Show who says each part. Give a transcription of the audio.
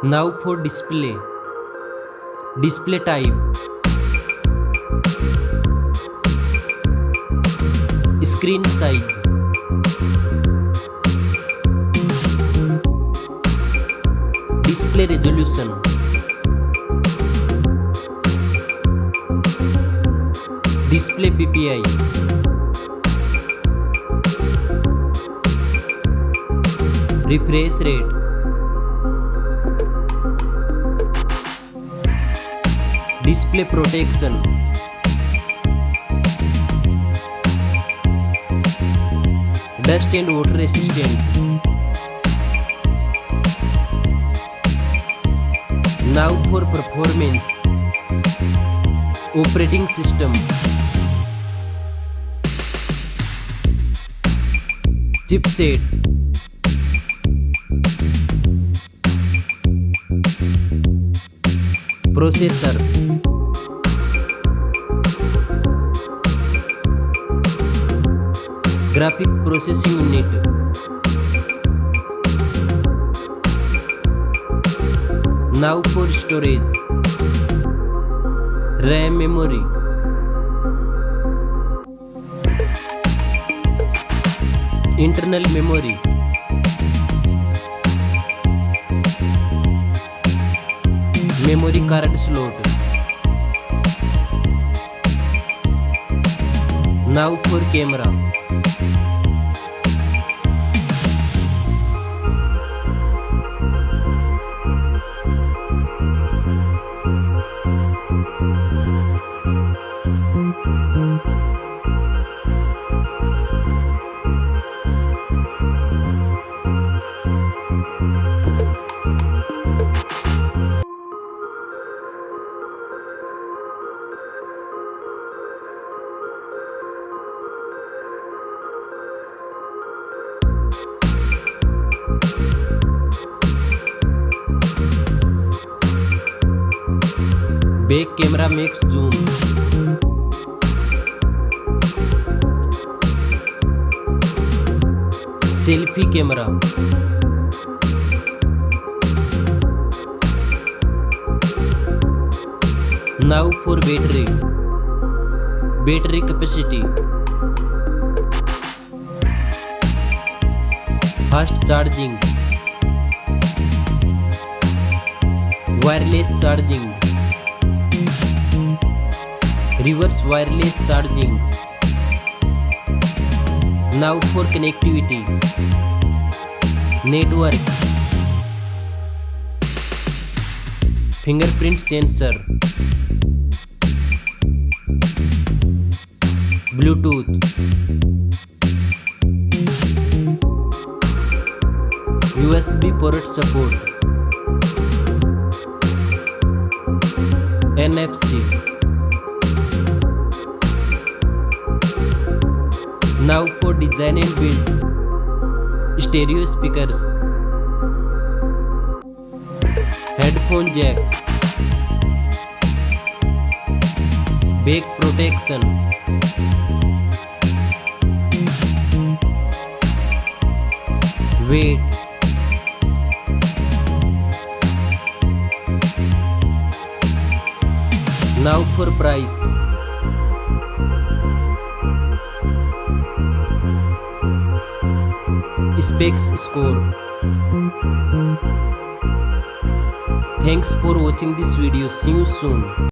Speaker 1: Now for display. Display type. Screen size. Display resolution. Display PPI. Refresh rate. Display protection. Dust and water resistant. Now for performance. Operating system. Chipset. Processor. Graphic processing unit. Now for storage. RAM memory. Internal memory. Memory card slot. Now for camera. Back camera makes zoom. Selfie camera. Now for battery. Battery capacity. Fast charging. Wireless charging. Reverse wireless charging. Now for connectivity. Network. Fingerprint sensor. Bluetooth. USB port support. NFC. Now for design and build. Stereo speakers. Headphone jack. Back protection. Weight. Now for price. Specs score. Thanks for watching this video. See you soon.